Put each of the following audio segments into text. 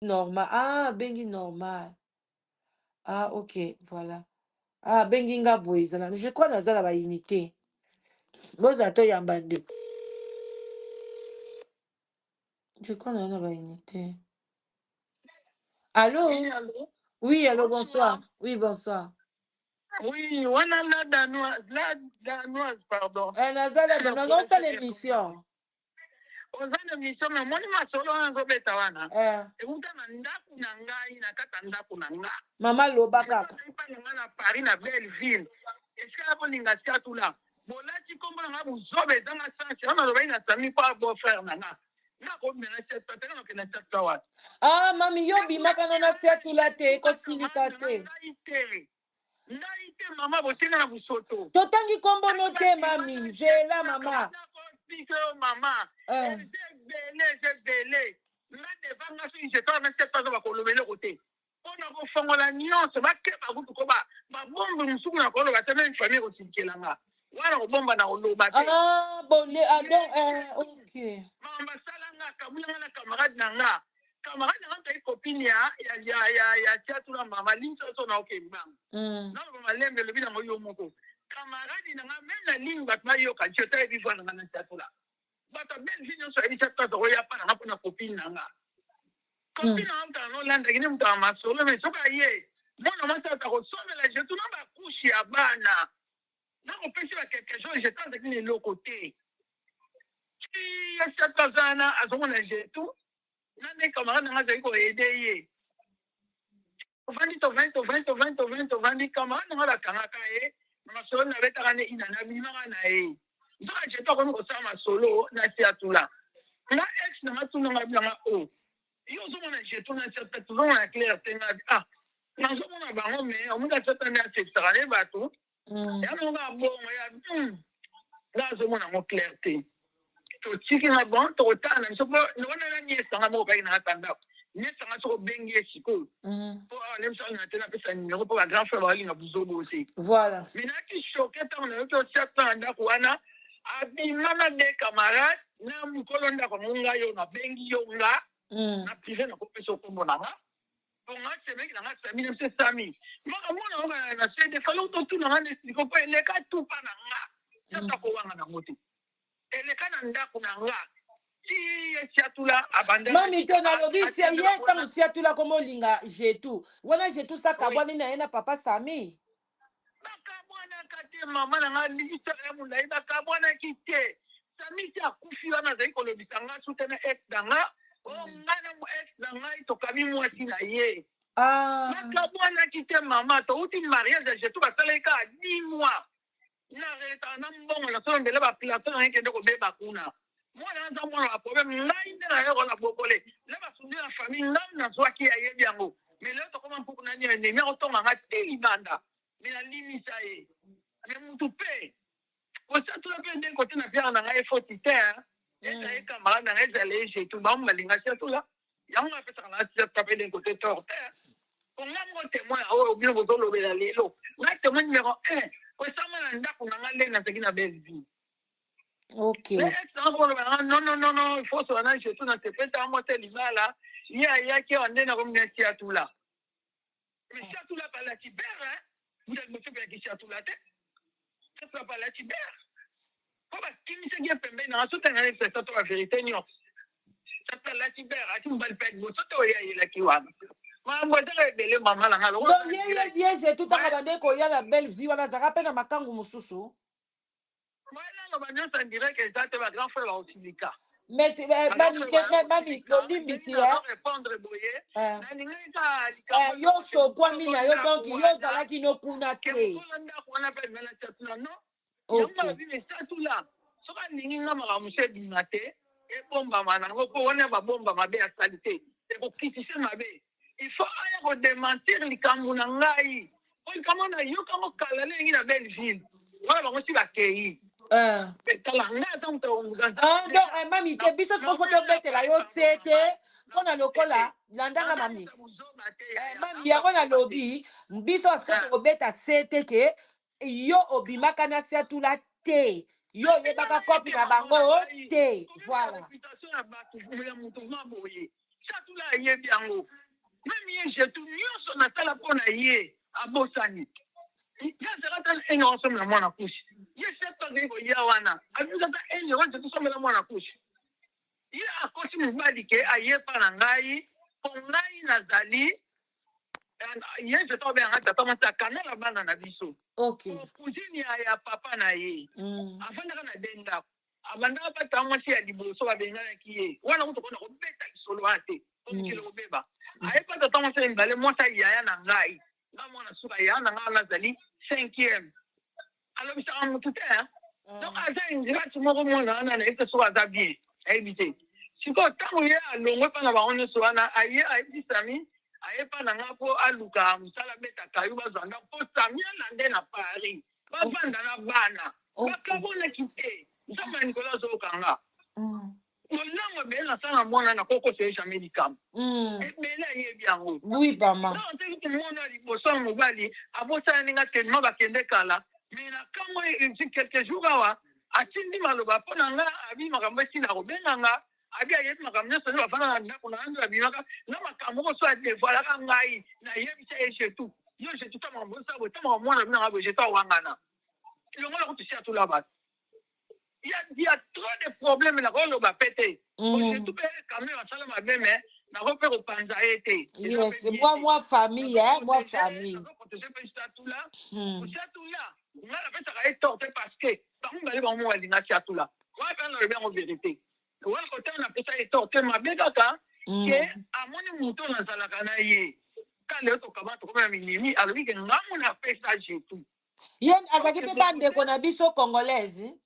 normal. Ah, bengi normal. Ah, ok, voilà. Ah, bengi nga boizana. Je crois dans la unité. Bozato yambande. Je crois dans la unité. Allô? Oui, allô? Oui, allô, bonsoir. Oui, bonsoir. Oui, on a la danoise, pardon. Nazala, non, c'est l'émission. On a l'émission, mais moi, je suis en train de Eh. et vous avez un ndaku na ngai, na kata ndaku na nga. Mama loba kaka. Je suis na Paris, na Belleville. Et je suis à Boningatia tout là. Bon, là, tu comprends, vous avez dans la sens, on a le na sami pas beau faire nana. Na ko mena cette paterne que na cette kawa. Ah, mami yo bimaka na setula te ko silika te. Naite mama botinga na busoto. Totangi kombo no te mami, zela mama. Mama, c'est belé. Là devant nga so je t'en sais pas ba ko lobele côté. On a ko fongola nyonso ba ke ba kutu ko ba bombe musuku na ko loba tena famille ko tikelanga. Wala ko bomba na loba te. Ah, bon OK. Mama salanga kabulanga na camarade nanga. Camarade nanga ta copine ya tiatula mama linso so na okemba. Na mama lembe le bina moyo moko. Camarade nanga même la ligne ba ma yo ka jota e vivre nanga na tiatula. Bata belle vie nyonso e tiatula to ya pa na ko na copine nanga. Copine nanga no landa kini mtu amasolo me soka ye. Mwana mata ta ko somela je tu na ba kushi ya bana. Na ko pesi ba quelque chose je tente kini le côté. Si ya tiatula sana azomona je tout. Nane camarade nanga zai ko aider ye. Vandi camarade nanga la kangaka ye. Masolo na betaka ne ina na bimaka na ye. Ndoka je to ko sa masolo na tiatula. Na ex na matuna ngabanga o. Yo zomona je to na tiatula to na clair tenga ah. Na zomona bango me omuka tata na tiatula ne bato. Ya mo ga bongo ya na zomona mo clair te. To tiki na bon to tana so no na ni sanga mo ba na tanda. Ni sanga so bengi siko. Po nem so na tena pesa ni ko ba grand frère ba na buzobo aussi. Voilà. Mina ki choqué tant na to chata nda ko wana abi mama de camarade na mukolo nda ko munga yo na bengi yo nga na privé na ko pesa ko mona nga. Bon nga se meki na sami nem se sami. Maka mona na se de falo to tu na nga ne ko pa le ka tu pa na nga. Chata ko wanga na moti. Mami to na lobi se ye tangu siatula komo linga jetu. Wana jetu sa kabwani na yena papa Sami. Bakabwana kate mama na nga lisa ya mulai bakabwana kite. Sami ti akufi wana zai ko lobi tanga sutena ex danga. O ngana mu ex danga to kami mwasi na ye. Ah. Bakabwana kite mama to uti mariage jetu basaleka 10 mois. Na reta na mbongo na so mbele ba plateau na ngende ko beba kuna. Mwana nza mwana wa problème ngai nde na yo na bokole. Le ba sundi na famille ngam na zwaki ya yebi yango. Mais le to koma mpuku na ni ne mi otonga nga te ibanda. Mais na limita ye. Mais mutu pe. O sa tu la pe den côté na bien na ngai faut tite hein. Eza e camarade na eza le je tu ba malinga sia tu la. Yango na pesa na sia ta pe den côté torte. On a mon témoin o bien bo lo be la lelo. Na témoin numéro 1. O sa ma nda ko na ngale na sekina belle. OK. Non, il faut se rendre chez tout dans ce fait, à moi, c'est l'imala. Il y a qui en est dans le tout là. Mais si tout là, par la tibère, hein, vous êtes monsieur qui a tout la tête. Ça ne pas la tibère. Comment qui me sait bien, dans la soute, c'est ça, la vérité, non. Ça peut la tibère, à tout le monde, vous êtes là qui va. Donc, ye tout à kabande ko ya la belle vie wana zaka pe na makangu mususu. Voilà, on dirait que ça, c'est ma grand frère au syndicat. Mais mami lolimbi si répondre boye. Yo so kwa mina yo donc yo zala ki no kuna te. OK. Soka ningi nga makamusa ebima te ebombama nango mpo wana babomba mabe ya salite ekokitise mabe il faut aya kodementir likambo na ngai po likambo na yokango kala lengi na Belleville wana bango si bakei tala ngai ata moto donc mami te biso soko tobetela yo sete mpona lokola landanga mami mami yango na lobi biso soko tobeta sete ke yo obimaka na siatula te yo yebaka kopi na bango te voilà chatula ayebi yango même ye jetu nyonso nasala mpo na ye abosani yazalaka ene osomela mwana kushi ye sepazali koya wana abizaka ene oje tosomela mwana kushi ye akosi mobali ke ayepa na ngai mpo ngai nazali ye jetu obeyanga tata mwasi akanala bana na biso cousine ya papa na ye afandaka na de ndako abandaka bata mwasi ya liboso babenganaki ye wana moto kona kobeta lisolo wana te omokili kobeba ayepa tata mwasi ya mibale mwasi yaya na ngai nga mwana suka yaya na ngai wana azali 5e alobisaka motu te donc aza indirati moko mwana wana na ete soki aza bien ayebi te sikoyo ntango ye alongwe mpa na bango nyonso wana aye ayebisami ayepa na nga mpo aluka mosala betaka yo bazwanda mpo sami alande na paris bavanda na bana bakabonaki te nzambe ya nikolo azokanga molango ebele nasala mwana na kokoseyesha médicament ebele ayebi yango teki mwana liboso mobali abosana ndenge atelema bakende kala me na kamwa quelques jours awa atindi maloba mpo na nga abi makambo esila kobenga nga abi ayebi makambo nyonso nde bafanda na ndako na ando abimaka na makambo moko so adevoilaka ngai nayebisa ye jetu yo jetu ta makambo osala boye ta makambo mwana binanga boye jetu awangana elongola kutusi atula bato il y a trop de problèmes na koloba pete jetu mpe kame basala mabe me nakope kopanza ye te moi famille moi famille osatula nga napesaka ye torte parce que bango bale bango mo balinga siatula wana mpe nalobi yango vérité wana kote napesa ye torte mabe kaka ke amoni moto nazalaka na ye ka leo tokaba tokoma na minimi alobi ke ngambo napesa jetu ye azalaki mpe bandeko na biso congolaise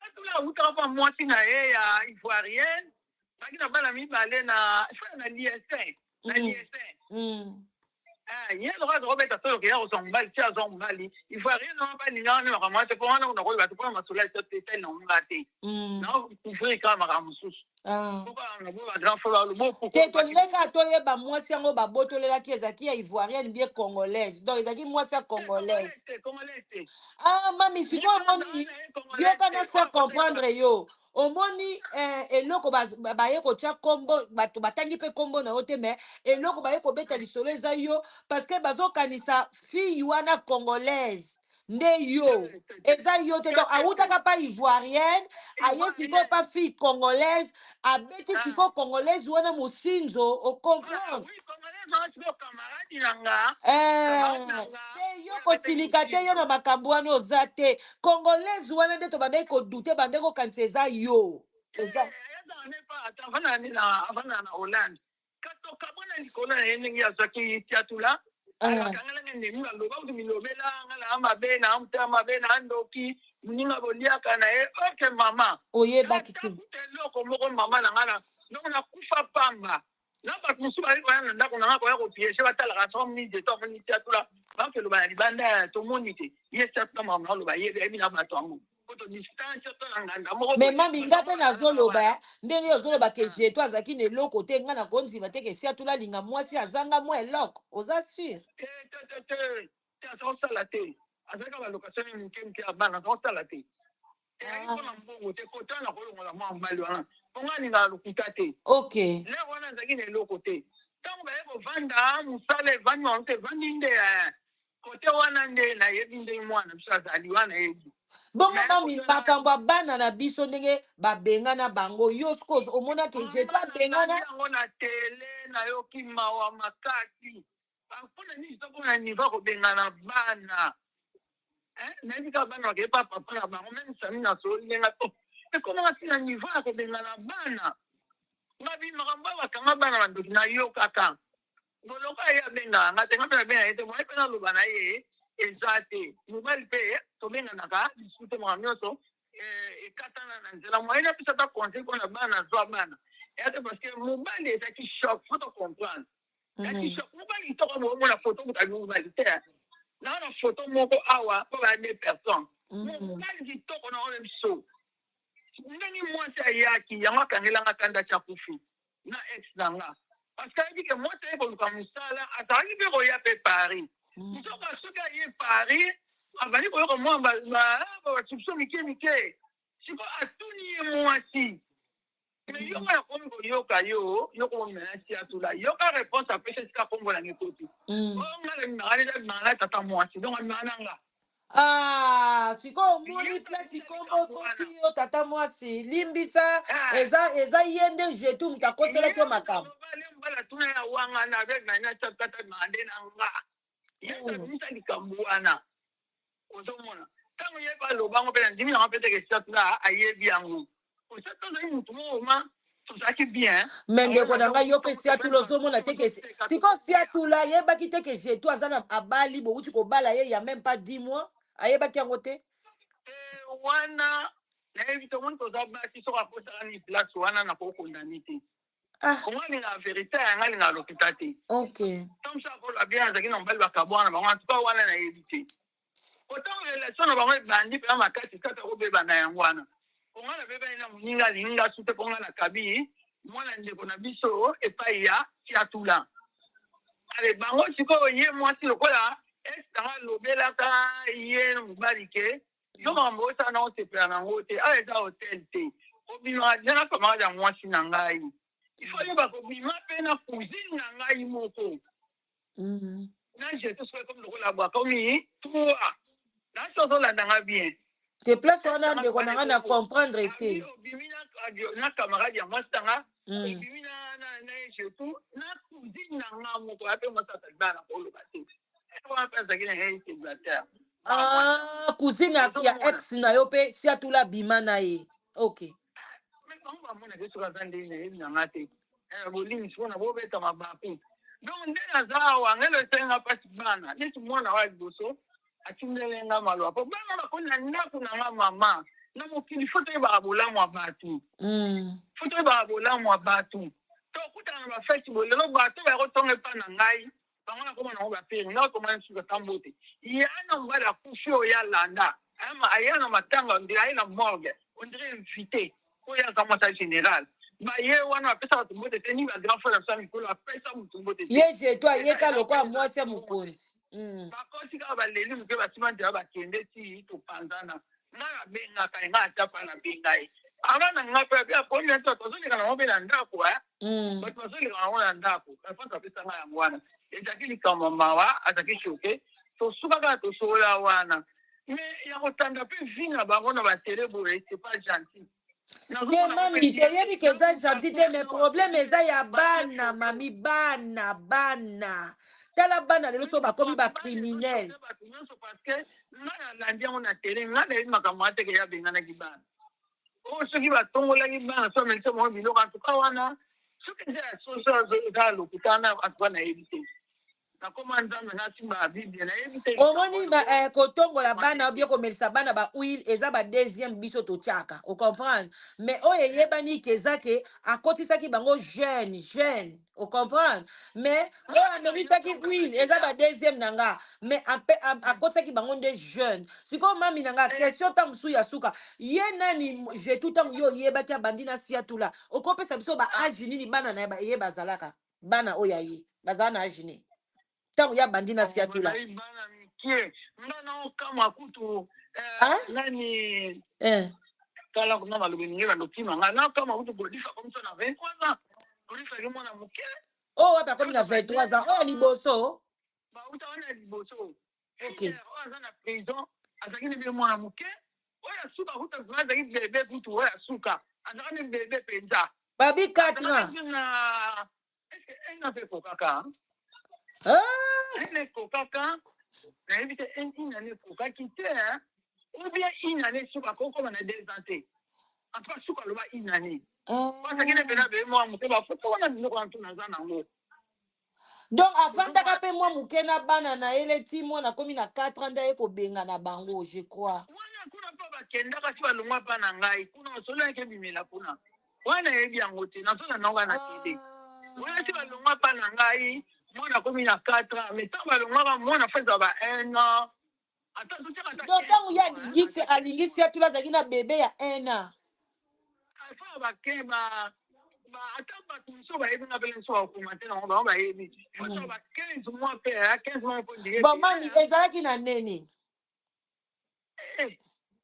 atula awutaka mpa mwasi na ye ya ivoirienne baki na bana mibale na liestin na liestin ye loka azokobeta soki ya kozwa mobali ti azwa mobali ivoirienne wana balingaka nde makambo wana te mpo wana nakoyi bato mpona masolo etali na ngonga te nakouvrir kaka makambo mosusu te tolingaka toyeba mwasi yango babotolelaki ezalaki ya ivoirienne bie congolaise donc ezalaki mwasi ya congolaise mami sikoyo omoni yoka na faire comprendre yo omoni eloko baye kotia kombo bato batangi mpe kombo na yo te me eloko baye kobeta lisolo eza yo parce que bazokanisa fille wana congolaise nde yo eza yo te donc awutaka pa ivoirienne aye sikoyo pa fille congolaise abeti sikoyo congolaise wana mosinzo ocomprendre te yo kosilika te yo na makambo wana oza te congolaise wana nde tobandaki kodute bande kokanisa eza yo avanda na hollande katokabona likolo na ye ndenge azwaki tiatula akangalanga ndemi baloba kutu milobela ngala amabe na amutema mabe na ndoki moninga boliaka na ye oke mama oyebaki te eloko moko mama na ngana donc nakufa pamba na bato mosusu bali koya na ndako na nga koya kopiege batalaka so midi to amoni tiatula bakeloba ya libanda tomoni te ye tiatula makambo naloba yebi na bato yango me mami nga mpe nazoloba ndenge ozoloba ke jeto azalaki na eloko te nga nakondima te ke si atula linga mwasi azanga mwa eloko oza sur azosala te azalaka balokation moke moke ya bana azosala te eyaki mpona mbongo te kota na kolongola mwa mobali wana mponga alingaka lokuta te lero wana azalaki na eloko te ntango baye kovanda mosala evandi wango te evandi nde kote wana nde nayebi ndenge mwana biso azali wana yebi bongo mami makambo ya bana na biso ndenge babengana bango yo sikoyo omonaki jeto abengana yango na tele nayoki mawa makasi mpona nini tokona nivo kobengana bana nayebi kaka bana bakeyepa papa na bango meme sami na soli ndenga to ekomaka si na nivo ya kobengana bana ngabi makambo oyo bakanga bana bandoki na yo kaka ngoloka ye abengaka nga te nga mpe nabenga ye te moye mpe naloba na ye eza te mobali mpe tobenganaka lisusu te makambo nyonso ekatana na nzela moye napesa ta conseil mpona bana azwa bana eya te parce que mobali ezalaki choc fo tocomprendre ezalaki choc mobali kitoko moomona foto motali mobali te naa na foto moko awa mpo baya 2 personnes mobali kitoko na ole biso ndenge mwasi ayaki yango akangelanga kanda tia kufi na ex na nga parce que ayebi ke mwasi aye koluka mosala azalaki mpe koya mpe paris soki soki aye paris abandi koyoka mwa basupso mike mike siko atuni ye mwasi Mais yo na comme yoka yo ko merci à tout là. Yo ka réponse à pêcher ça comme la ngekoti. Oh ngale ngale ngale tata moi si donc ngana. Ah, siko moni place ikombo koti yo tata mwasi limbisa eza yende jetu mtakosela ke makambo. Mbala tuna ya wanga na avec na tata ngande na nga. Yesa bisa likambuana. Ozomona. Tango yeba lobango pe ndimi na pete ke chatla ayebi yango. O chatla na mutu mo tozaki bien. Mende ko nanga yo pe sia tulo zomona teke siko sia tula yeba ki teke jetu azana abali bo uti ko bala ye ya même pas 10 mois ayeba ki yango te. Wana na evito mon tozabaki soka posala ni place wana na ko condamnité. Comment la vérité ngali na l'hôpital te. OK. Comme ça ko la bien azaki na mbali bakabwana ba en tout cas wana na éviter. Autant relation na bango bandi pe makati kata ko beba na yango wana. Kongana beba ina muninga linga sute konga na kabi mwana ndeko na biso epai ya Tiatula. Ale bango siko ye mwasi lokola estanga lobela ka ye mubali ke yo mambo ta na otepela na ngote a eza hotel te. Obima jana kama ya mwasi na ngai. Il faut y bakobima pe na cousine na ngai moko. Na je te souhaite comme lokola ba komi toi. Na sozo la ndanga bien. Te place wana de konanga na comprendre te. Obimina na camarade ya mwasanga. Obimina na je tout na cousine na nga moko ape mwasaka bana ko lo bate. Ewa pesa kina hei célibataire. Ah, cousine ya ex na yo pe si atula bima na ye. OK. Mais on mona ke soka zande na ngate. Bolimi sona bo beta mabapu. Donc ndena zawa ngelo senga pasi bana. Nisi mwana wa liboso. Atindelenga malwa po bana bakona ndako na nga mama na mokili foto eba bolamu abatu foto eba bolamu abatu to kutana ba festi bolelo bato ba kotonga pa na ngai bangona koma na ba pere na koma nsuka tambote yana mbala kufio ya landa ama ayana matanga ndira ina morgue on dirait invité ko ya kama ta général ba ye wana pesa tumbote teni ba grand frère sa mikolo pesa mutumbote ye je toi ye ka lokwa mwasi mukonzi bakoti kaka baleli moke batima nzela bakende ti topanzana nga nabengaka nga atapa nabengai ava na nga mpe ape akomi na to tozoleka nango mpe na ndako bato bazoleka nango na ndako afanta apesa nga yango wana ezalaki likambo mawa azalaki shoke tosuka kaka tosola wana me ya kotanda mpe vi na bango na batele boye c'est pas gentil te mami toyebi ke eza gentil te mais problème eza ya bana mami bana tala bana lelo so bakomi bacriminel bato nyonso parceke nga nalandi yango na tere nga nayebi makambo ateke ya benganaki bana oyo soki batongolaki bana so amelise bango biloko antuka wana soki eza ya soso eza lokuta na antuka nayebi te nakoma nzambe nasimba biblia nayebi te omoni kotongola bana obie komelisa bana ba huile eza ba deuxième biso totiaka ocomprendre mais oyo eyebani ke eza ke akotisaki bango jeune ocomprendre mais oyo amelisaki huile eza ba deuxième na nga mais akotisaki bango nde jeune sikoyo mami na nga question ntango mosusu ya suka ye nani jetu ntango yo oyebaki abandi na siatula okopesa biso ba age nini bana na ye bazalaka bana oyo aye bazala na age nini tango ya bandi na siatula bana mikie ngana okama kutu nani kala kuna malobi ninge bandotima nga nakama kutu bodifa komso na 23 ans bodifa ke mwana moke oyo wapi akomi na 23 ans oyo liboso bauta wana liboso oyo aza na prison azalaki nebe mwana moke oyo asuka kuta azalaki bebe kutu oyo asuka azalaki ne bebe mpenza babi 4 ans ena mpe kokaka ene kokaka nayebi te inane ekokaki te ou bien inane suka akokoma na 2 ans te antuka suka aloba inane pasaki ne pena beye mwa moke bafoto wana biloko na ntuna aza nango donc avandaka mpe mwa moke na bana na ye leti mwana akomi na 4 ans nde aye kobenga na bango je crois wana kuna mpo bakendaka si balongwa mpa na ngai kuna osolo yake ebimela kuna wana yebi yango te nazola nango na tele wana si balongwa mpa na ngai mwana akomi na 4 ans mais ntango balongwaka mwana fo ezala ba 1 an donc ntango ye alingisi atula azalaki na bebe ya 1 an fo bake ata bato mosusu bayebi nga pele mosusu bakoma te nango bango bayebi foto ba 15 mois mpe 15 mois mpo ndie bon mani ezalaki na nini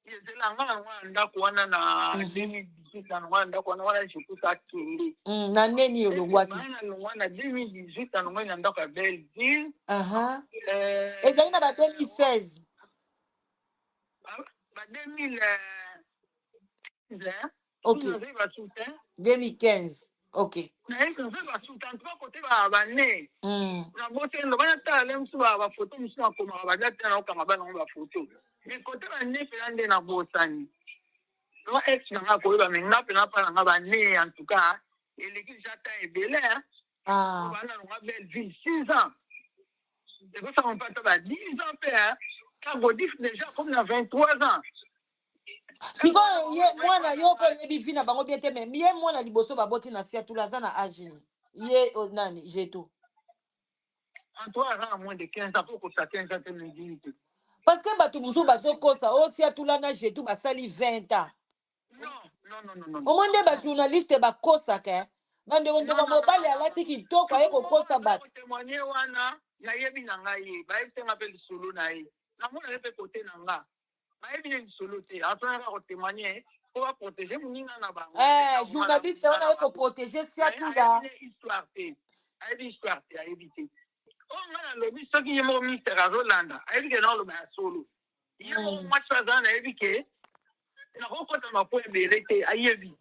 ezela nga yango na ndako wana na 2010 2018 na nonga ndako wana je kuta kende na neni yo longwaki bana nonga na 2018 na nonga na ndako ya Belleville ezali na ba 2016 ba 2015 ok 2015 ok naye nze basuta ntuba kote bane na botendo bana tala msu bafoto misu nakomaka baza te na okanga bana ngo bafoto me kote bane mpena nde na bosani no ex na nga koyeba me nga mpena mpa na nga bane en tout cas eleki deja temps ebele bana nonga Belleville 6 ans ekosaka mpe ata ba 10 ans mpe kagodif déjà comme na 23 ans sikoyo ye mwana yo ko yebi vi na bango bien te me ye mwana liboso baboti na sia tula aza na age ye nani jeto Antoine aza na moins de 15 ans po kosa 15 ans te medini te parce que bato mosusu bazokosa osia tula na jetu basali 20 ans non omoi nde bajournaliste bakosaka bandeko ndeko mobali alati kitoko aye kokosa bato témoigner wana nayebi na ngai ye bayebi te nga mpe lisolo na ye namona ye mpe kote na nga bayebi ne lisolo te atonaka kotémoigner po baprotege moninga na bango journaliste wana aye koprotege sia tula histoire te ayebi histoire te ayebi te oyo ngai nalobi soki ye moko ministère azolanda ayebi ke naoloba ya solo ye moko mwasi azala nayebi ke nakokota mapo ebele te ayebi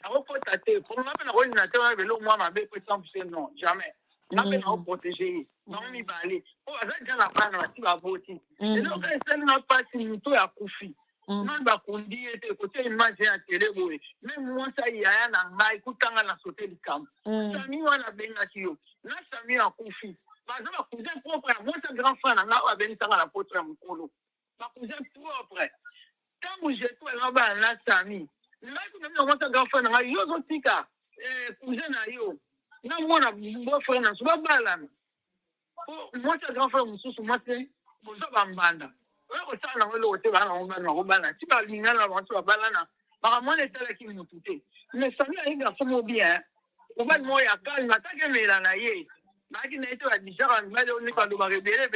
nakokota te ponga mpe nakolina te wana ebele mwa mabe po 100% non jamais nga mpe nakoprotege ye bango mibale oyo aza dia na bana basi baboti eloko esali na mpasi mito ya kufi nani bakundi ye te kotia image ya tele boye meme mwasi ayaya na ngai kutanga na sote likambo sami wana abengaki yo na sami akufi baza bakousin propre ya mwasi grand frère na ngai oyo abenisanga na potre ya mokolo bakousin propre ntango jetu elanga bana na sami ngai kuna mina mwasi grand frère na ngai yo ozotika cousin na yo na mwana boyfriend na so babalana mwasi grand frère mosusu mwasi boza bambanda oyo kosala nango eloko te bana nango bana bakobala ti balingana na bango ti babalana bakamwana etalaki motu te mais sami ayi garçon mo bien mobali moko ya kalme ataki emela na ye naaki na ye te badisaka mibali oyo neti balobaka ebele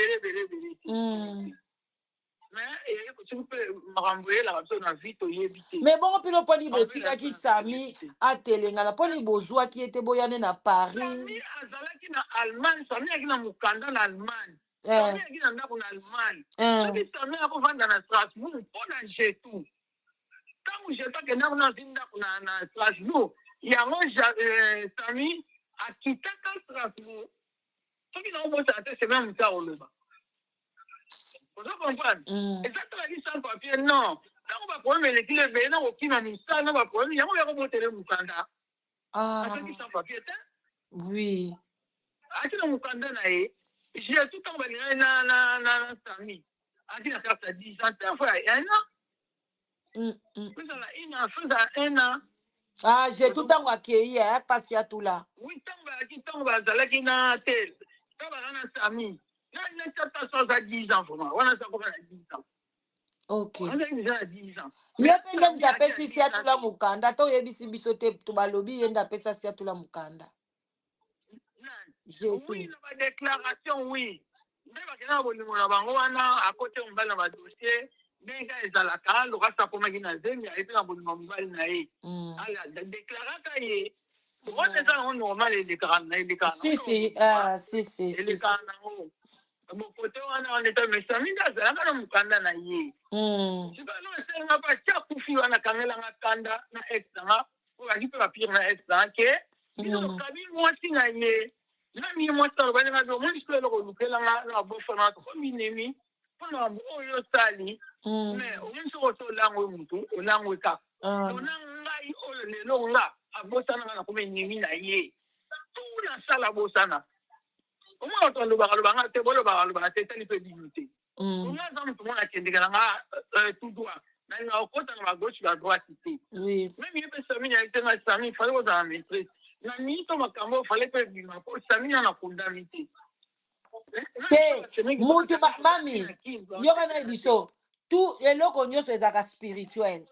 mais bongo mpino mponi botikaki sami atelengana mponi bozwaki ete boyane na paris sami azalaki na allemagne sami ayaki na mokanda na allemagne sami ayaki na ndako na allemagne soki sami akovanda na strasbourg mpo na jetu ntango jetu akendaki nazi ndako na strasbourg yango sami akitaka strasbourg soki naobosana te semaine motu akoloba ozo comprendre ezalaki sans papier non ntango baproblème elekile ebele na kokima misala na baproblème yango yakobotele mokanda azalaki sans papier te oui aki na mokanda na ye jetu ntango balingani na sami aki na carte ya 10 ans te fo ya 1 an ezala afeza 1 an jetu ntango akei pasi ya tula oui ntango bayaki ntango bazalaki na tel ntango baza na sami na tata so aza 10 ans vraiment wana aza koka na 10 ans ok azalaki deja na 10 ans ye mpe nde mutu apesi si atula mokanda to oyebisi biso te to balobi ye nde apesa si atula mokanda oui na badéclaration oui nde bakenda na bolingo na bango wana akote mobali na badossier ndenge ezalaka lokasi akomaki na zemi ayebi na bolingo mobali na ye déclaraka ye wana eza nango normal elekaka nango bokote wana wana eta mesami nde azalaka na mokanda na ye sikano esenga mpe atia kufi wana akangelanga kanda na ex nanga po baki mpe bapire na ex nanga ke bisokabi mwasi na ye nani mwasi alobani nga omoni siko eloko olukelanga na bofana tokominemi mpona mambo oyo osali mais omoni soko oso olangwe mutu olangwe kaka ona ngai oyo lelo nga abosananga na koma enemi na ye tuna sala bosana omona bato balobaka te bolobaka te etali mpe bino te onga aza motu mona akendeka nanga tout droit nalinga okota na bagauche badroite te meme ye mpe sami na ye te nga sami fale kozala maîtrise na minito makambo fale mpe bima po sami na na kondami te te mutu mami yoka na biso tu eloko nyonso ezalaka spirituel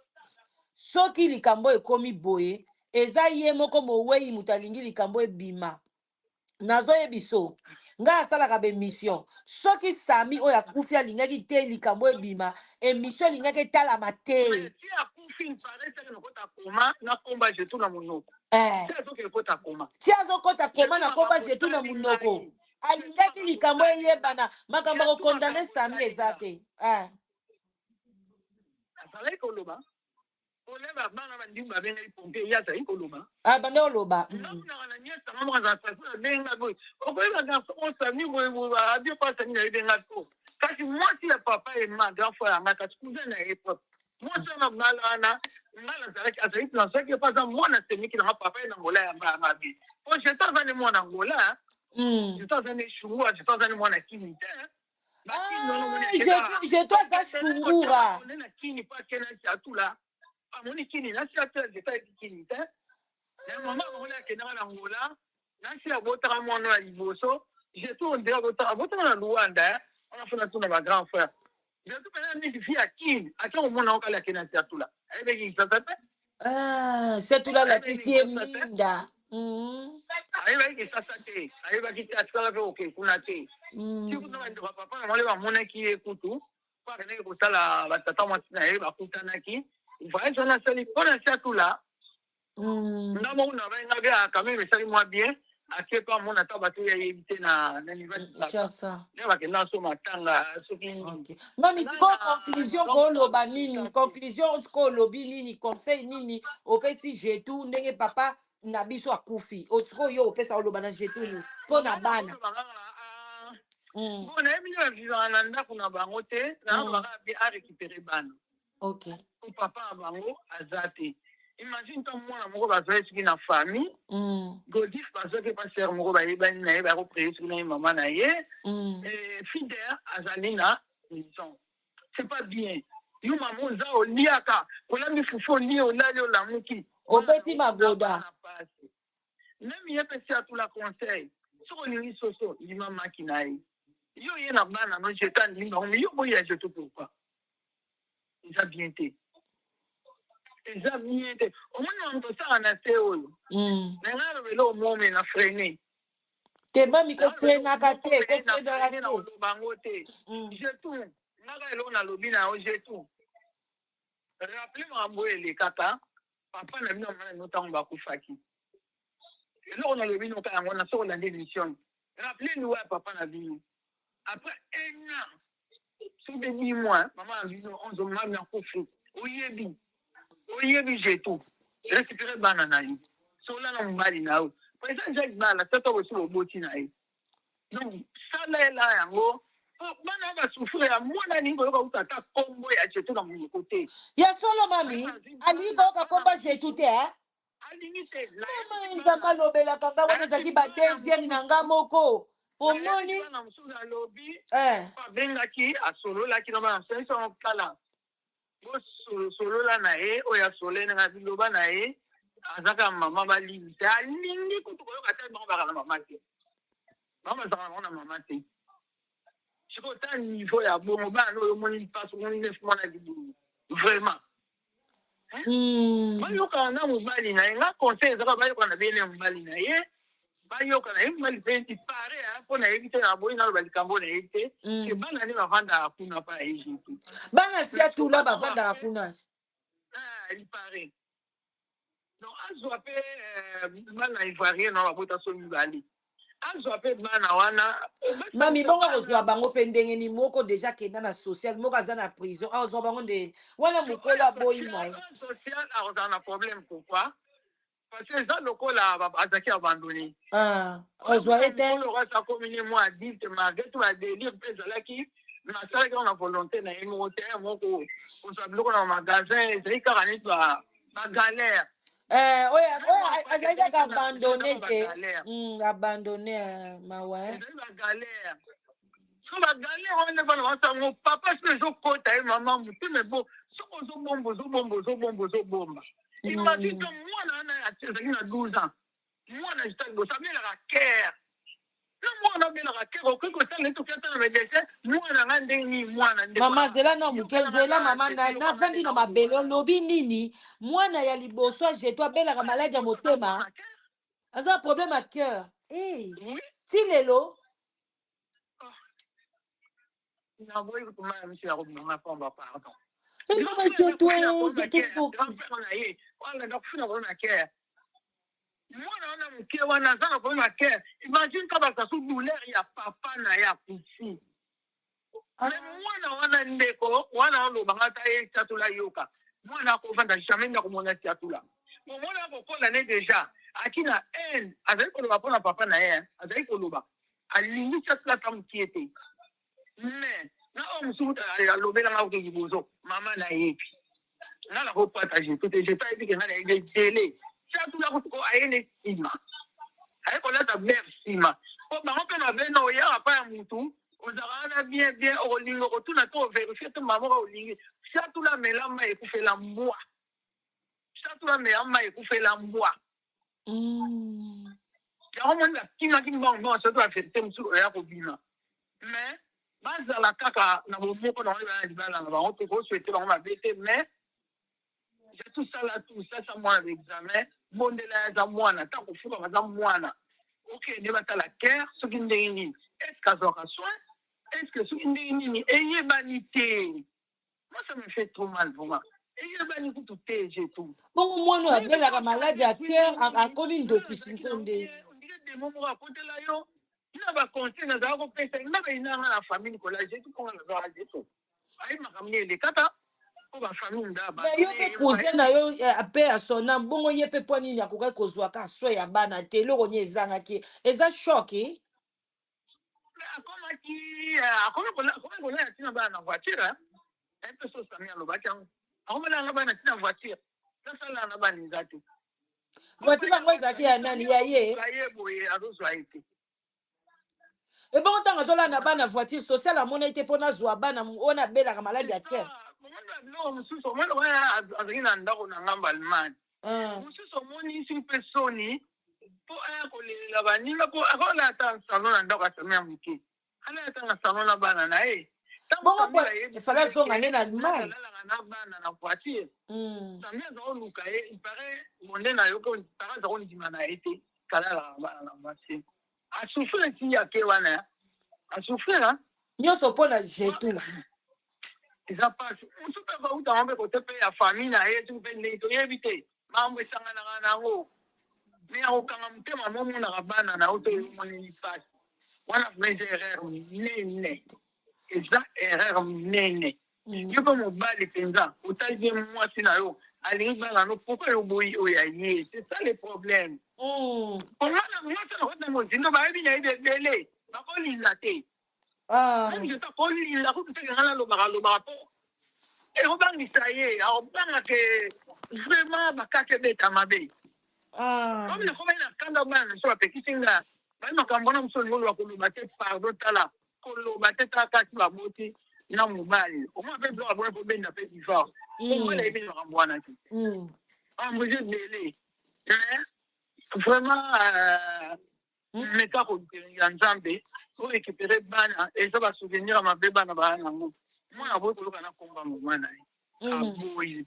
soki likambo ekomi boye eza ye moko mowei moto alingi likambo ebima nazoye biso nga asalaka bemission soki sami oyo akufi alingaki te likambo ebima emission elingaki etalama te ti akufi mpareseke nakota koma nakomba jetu na monoko ti azoki ekota koma ti azokota koma na komba jetu na monoko alingaki likambo eyebana makambo akokondane sami eza te azalaki koloba oleba bana bandimi babengaki pompe ye azalaki koloba bande oloba namonaka na nyesa mamoka sasi abenga boye okoyeba garso osami boye abie po asami na yebenga to kasi mwasi ya papa ema grand frère yanga kasi cousin na ye propre mwasi wana ngala wana ngala azalaki nazalaki epo aza mwana semiki nanga papa ye na ngola yanga yanga bie po jeto aza ne mwana ngola jeto aza ne shungura jeto aza ne mwana kini te jeto aza shungura na kini po akena atula amoni kini nasi atela jeto ayeki kini te na mama bango akendaka na ngola nasi abotaka mwana ya liboso jeto ondela abotaka na luanda wana fona tuna ba grand frère jeto pena nisi fi akini atia komona okali akenda nsi atula ayebeki kisasa te setula lakisi ye minda ayebaki kisasa te ayebaki te atikala mpe oke kuna te tikuna bandeko papa na mole bamonaki ye kutu po akendaki kosala batata mwasi na ye bakutanaki voyage wana asali mpona nsi atula nga moko na bayengaki akameme esali mwa bien atie mpe amona ta bato yayebi te na université nde bakenda asoma tanga soki mami sikoyo conclusion kooloba nini conclusion koolobi nini conseil nini opesi jetu ndenge papa na biso akufi sikoyo yo opesa oloba na jetu ni mpo na bana bo nayebi nde bavivaka na ndako na bango te naabaka bi arécupéré bana po papa na bango aza te imagine ntango mwana moko bazwaki soki na famille godif bazwaki pa sere moko bayebani na ye bakopreye soki na ye mama na ye fider azali na maison c'est pas bien yo mama oza oliaka olambi fufu olie olali olamuki obeti magoda meme ye mpe si atula conseil soki olingi soso lima maki na ye yo ye na bana no jeto andimi bango mais yo boyi ya jeto pourquoi eza bien te eza bien te omoni na moto osala na se oyo na ngai alobela omome na frene te mami kofrenaka te kofrenaka te olobango te jetu ngaka eloko nalobi na yo jetu rappele makambo oyo elekaka papa na bino mama na ntango bakufaki eloko nalobi noka yango na soko olande émission rappele liwa ya papa na bino après un an soki de 10 mois mama na bino onze mami akufi oyebi jetu récupéré bana na ye so olala mobali na yo po eza eza libala tata bosi boboti na ye donc sala ela yango bana basufre ya mwana ningi oyoka kuta ata kombo ya jetu na monoko te ya solo mami alingi koyoka kombo jetu te alingi te nzambe alobelaka nga wana ezalaki badeuxième na nga moko omoni bana mosusu alobi abengaki asololaki na bana senso okala bosolola na ye oyo asolene na biloba na ye azaka mama balingi te alingi kutu koyoka te bango baka na mama te bango bazaka bango na mama te siko ta niveau ya bongo bana oyo omoni mpasi omoni nefu mwana libulu vraiment bayokana na mobali na ye nga conseil ezaka bayokana bene mobali na ye bayokana ye mobali mpe nti pare mpo nayebi te na boyi naloba likambo na ye te ke bana nde bavandaka kuna mpa ya ejitu bana si atula bavandaka kuna lipare donc azwa mpe bana ivoirien na babota so mibale azwa mpe bana wana mami bongo kozwa bango mpe ndenge ni moko deja kenda na social moko aza na prison azwa bango nde wana mokolo aboyi na ye social akozala na problème pourquoi parce que eza lokola azalaki abandonné ozwa ye te asa komine mwa adulte malgré tout badélire mpe ezalaki nasalaki na volonté na ye moko te moko kozwa biloko na magasin ezali kaka neti bagalère oyo azali kaka abandonné te abandonné mawa ezali bagalère so bagalère wana bana basango papa soki ezokota ye mama moteme bo soki ozobomba imagine to mwana wana azalaki na 12 ans mwana azita liboso abelaka kere na mwana abelaka kere okoki kosala neti okiata na medecin mwana nga ndenge mwana nde mama zela na moke zela mama navandi na mabele olobi nini mwana ya liboso ajeto abelaka maladi ya motema aza problème ya cœur Eh, Oui. si lelo. Na boy ko ma mi ya ko ma pamba pardon. Eh, maman, c'est toi, Grand-père na ye. Wala na kufuna ko na ke. Mwana wana mke wana zana ko na ke. Imagine ka ba ka su douleur ya papa na ya kufi. Mais mwana wana ndeko, wana lo bangata e chatula yoka. Mwana ko vanda jamais na ko mona chatula. Mwana ko kola ne déjà. Akina en, azali ko lo ba pona papa na ye, azali ko lo ba. Alingi chatula tamkiete. Mais na o musuta alobela nga ko kibozo mama na yepi na la ko partager tout je pas dit que na les télé ça tout la ko ayene sima ay ko la ta sima ko ba ko na be no ya pa mutu o zara bien bien o lingo ko tout na to vérifier tout maman o lingi ça tout la melama e ku fait la moi ça tout la melama e ku fait la moi ya ko mon la kinga kimba bon ça doit faire temsu ya ko bina mais bazala kaka na bomoko na ba libala na bango ko souhaiter bango mabete mais j'ai tout ça là tout ça ça moi l'examen bondela za mwana ta ko fuka za mwana OK ne bata la guerre ce qui ndeni est-ce qu'azoka soin est-ce que ce qui ndeni eye banité moi ça me fait trop mal vraiment eye bani ku tout j'ai tout bon mwana abela ka maladie à cœur a komi ndotisi nkonde on dirait des moments à côté là yo na ba conseil na za ko pesa na ba ina na famille ko la j'ai tout ko na za jeto ai makamni le kata ko ba famille nda ba yo pe cousin na yo ape asona bongo ye pe poni ni akoka kozwa ka so ya bana te loko ni ezanga ki eza choc akoma ki akoma ko na tina ba na voiture un peu so samia lo ba tang akoma na ba na tina voiture ça la na ba ni zatu voiture bango ezaki ya nani ya ye aye boye azozwa ite et bon tant azola na bana voiture sociale amona ite pona zwa bana ona bela ka maladie à cœur no mususu omwana oyo azali na ndako na ngamba Allemagne mususu omoni isi mpe soni mpo aya kolelela baninga mpo akola ata salon na ndako asami ya moke ala atanga salon na bana na ye efala azonga nde na Allemagne alalaka na bana na voiture sami aza koluka ye ipare monde na yo pare aza kondima na ye te kalalaka bana na voiture asouffre ti yake wana asouffre nyonso mpona jetu eza pasi mosu mpe bautango mpe kote mpe ya famille na ye tu mpe ndenge toyebi te mambo esanganaka nango me akokanga motema momonaka bana na yo to emoneli pasi wana vraimen eza erreur minene eza erreur minene yo mpe mobali mpenza otali bien mwasi na yo alingi bana no pourkui yo boyi oyo ya ye c'est ça le problème omwana mwasi na kota mozindo bayebi na ye bebele bakolinda te même ta kolinda kotuteke ngana lobaka po ekobangisa ye akobanga ke vraiment bakake ebeta mabe comme nakomai na kanda bana na so bapekisi nga baye makambo na moso lingolo bakoloba te pardon tala koloba te tala kasi baboti na mobali omoi mpe biloko abona mpo benda mpe divorce mobali ayebi makambo wana te makambo eza ebele vraiment meka ya nzambe orécupere bana eza basouvenir ya mabe bana baya nango mwana boyi koloka na komba mwana ye aboyi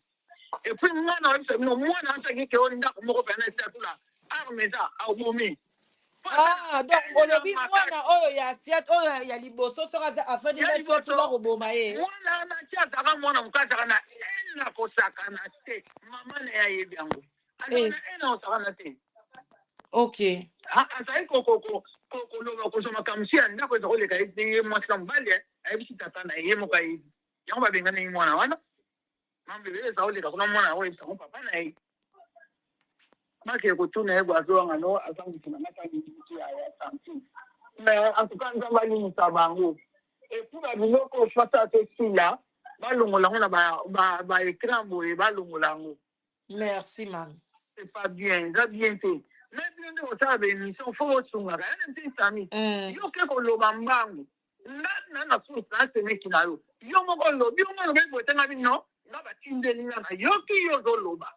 epuis mwana oyebisa bino mwana asaki ke oli ndako moko pena esiatula arme eza abomi donc olobi mwana oyo ya asiate oyo ya liboso soki aza afandi na siatula koboma ye mwana nati azaka mwana moka azaka na ena kosakana te mama na ye ayebi yango azaka na ena kosakana te ok azali koloba kozwa makambo si ya ndako eza koleka ye mwasi na mobali ayebisi tata na ye moko ayebi yango babengana ye mwana wana mambo ebele eza koleka kuna mwana yango yebisango papa na ye bakee kotuna ye bwazowanga no azangisi na matangisi ya santi mais en tout cas nzambe alimisa bango epuis babiloko fata te sila balongola yango na baécran boye balongola yango merci mam c'est pas bien eza bien te mais bien nde kosala baémission fo osungaka yana nte sami yo ke koloba mbangu nga na source na semeki na yo yo moko olobi yo moko boyetenga bino nga batindeli nga na yoki yo ozoloba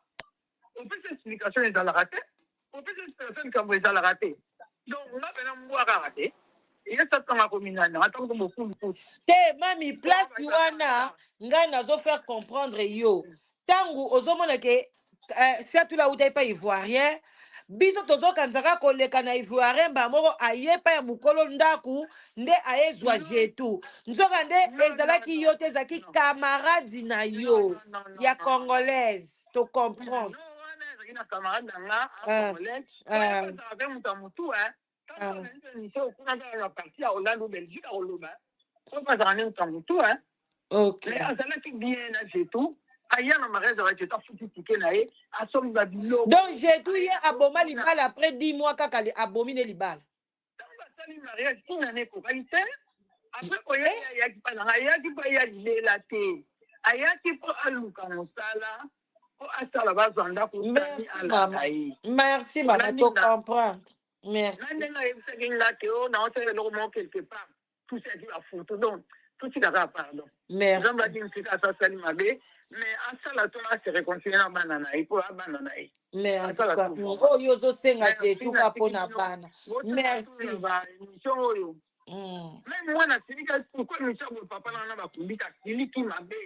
opesa explication ezalaka te opesa explication likambo ezalaka te donc nga pena mbwa kaka te ye satanga kominana atango mokulukutu te mami place wana ngai nazofaire comprendre yo ntango ozomona ke siatula utai pa ivoirien biso tozokanzaka koleka na ivoirien moko aye pa ya mukolo ndaku nde ayezwa jetu nzoka nde ezalaki yo te ezalaki camarade na yo ya congolaise to comprendre camarade nanga congolais avec muta mutu quand on est okuna la partie à Hollande ou Belgique à Oloba on va dans muta mutu OK mais azalaki bien na jetu aya na magasin wa jetu futi ticket na ye asomi ba bilo donc jetu ye aboma libala après 10 mois kaka abomi ne libala basali mariage une année kokali te après koya ayaki mpa nanga ayaki mpa ya lela te ayaki mpo aluka mosala mpo asala bazwa ndako tani alanda ye merci mama to comprendre merci na ndenge ayebisaki nga te o naosala eloko moko quelque part tusaki bafoto donc totikaka pardon nzambe adi msika asasali mabe mais asala to ase réconcilie na bana na ye mpo abana na ye oyo ozosenga jetuka mpona bana merci émission oyo même mwana silika pourquoi émission boye papa nanga bakumbika siliki mabe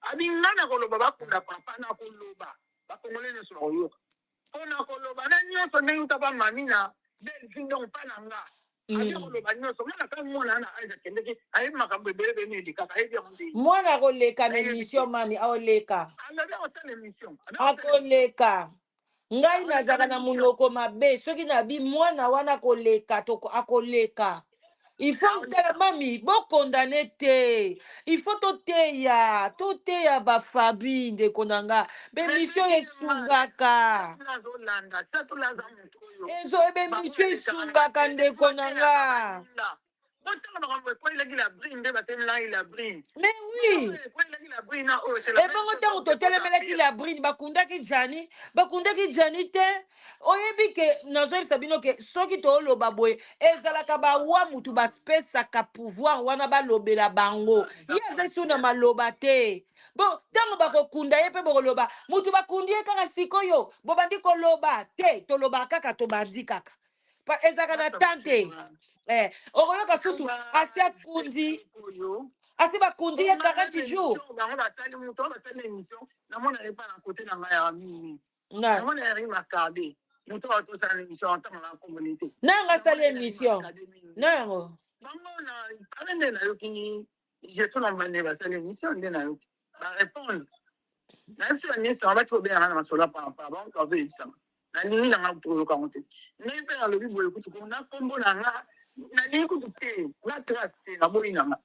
abi nga na koloba bakunda papa na koloba bakongole nyonso bakoyoka mpona koloba na nyonso ndenge uta bamami na belgi ndongo mpa na nga abi koloba nyonso nga na kami mwana na aise akendeki ayebi makambo ebele bene elikaka ayebi yango nde mwana akoleka na émission mami aoleka alobi akosala émission akoleka ngai nazaka na monoko mabe soki nabi mwana wana akoleka akoleka il faut tala mami bokondane te il faut toteya bafamille ndeko na nga bemission esungaka bemission esungaka ndeko na nga mais oui ebongo ntango totelemelaki la brine bakundaki jani te oyebi ke nazoyebisa bino ke soki tooloba boye ezalaka bawa mutu bapesaka pouvoir wana balobela bango ye azali so na maloba te bon ntango bakokunda ye mpe bokoloba mutu bakundi ye kaka sikoyo bobandi koloba te toloba kaka tobandi kaka ezalaka na tan te okoyoka susu asi akundi asi bakundi ye 40 jours nanga asali émission nango nalingi nanga toyoka ngo te ngai mpe nalobi boye kutu na kombo na nga nalingi kutu te na trace te naboyi na nga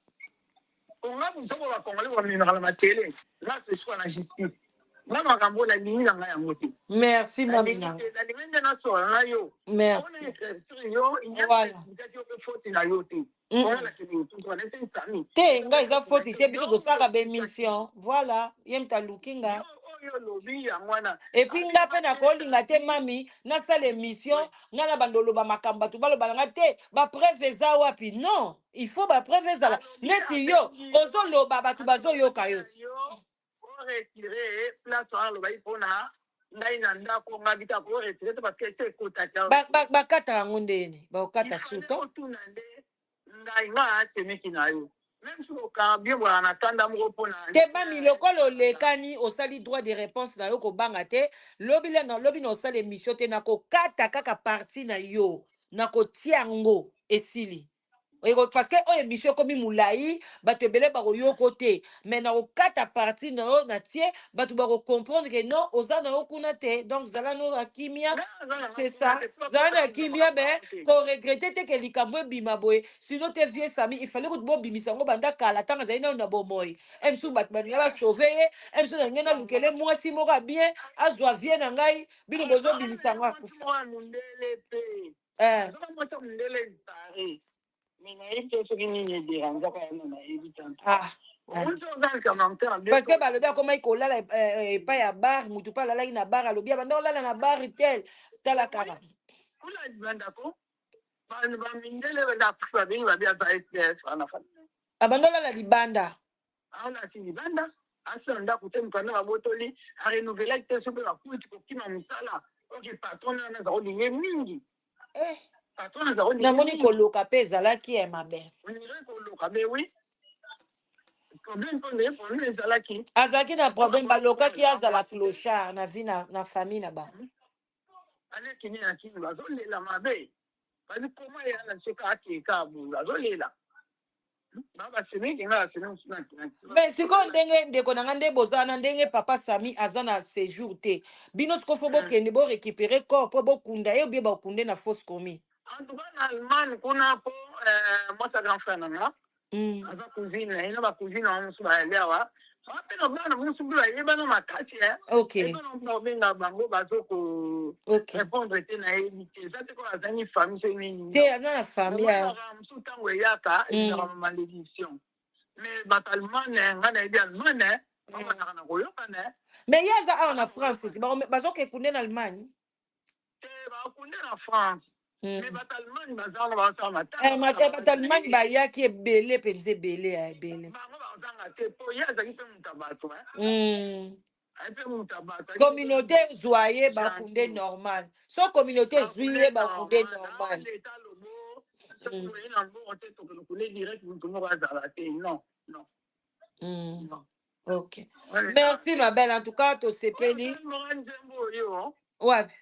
onga mutoko bakongole bamemaka na matele nga sesikoa na justice nga makambo nalingi na nga yango te merci mamina nalingi nde nasola na yo merci yo inyakati yo mpe foti na yo te te nga eza foti te biso tosalaka bemission voilà ye mutu aluki nga epuis nga mpe nakolinga te mami nasala émission nga na bando oloba makambo bato baloba na nga te bapreuve eza wapi non il faut bapreuve ezala neti yo ozoloba bato bazoyoka yo bakata yango ndeni bakokata suka te bami lokola olekani osali droit de réponse na yo kobanga te lobi na osala émission te nakokata kaka parti na yo nakotia yango esili parce que oyo émission ekomi molai bato ebele bakoyoko te mais nakokata parti na yo natie bato bakocomprendre ke non oza na yo kuna te donc zala no na kimia c'est ça zala na kimia be koregrete te ke likambo ebima boye sino te vie sami ifale kuti bobimisa yango banda kala ntango azali nano na bomoi emsu bato balinga basauve ye emsu na ngai nalukele mwasi moko abien azwa vie na ngai bino bozobimisa yango akufa parce que balobi akomaki kolala epai ya bar mutu mpe alalaki na bar alobi abanda kolala na bar tel tala kaka abanda olala libanda asala ndako te mokanda babotoli arenovelaki te so mpe bakuti kokima mosala oke patron wana aza kolinge mingi namoni koloka mpe ezalaki ya mabe koloka be wi problème mpo ndenge problème ezalaki azalaki na problème balokaki azala clochard na vie na famille na bango allez kini na kini bazolela mabe parce comment ya na soka akeka bu bazolela baba semingi nga semingi sina mais sikoyo ndenge ndeko na nga nde bozala ndenge papa Sami aza na séjour te bino sikoyo fo bokende borécupérer corps mpo bokunda ye obie bakunde na fausse commis en tout cas na Allemagne kuna po moi sa grand frère nanga aza cousine ina bacousine wa mosusu bayali awa ape na bana mosusu mpe bayebana makasi ebana babenga bango bazorépondre te nayebi te eza te ko azangi famille so nini te aza na famille mosusu ntango eyaka ezalaka malédiction mais bato Allemagne nga nayebi Allemagne babanaka na koyokana mais ye aza awa na France te bazokekunde na Allemagne te bakunde na France mais bato Allemagne bazanga bazosala bato Allemagne bayaki ebele mpenza ebele ebele bango bazanga te po ye azalaki mpe moto ya bato mpe moto ya bato communauté ezwa ye bakunde normal so communauté ezwi ye bakunde normal leta lobo soki oye na mbongo te tokokunde direct moto moko azala te non non. Ok. Merci ma belle, en tout cas, to sepeli. Wapi?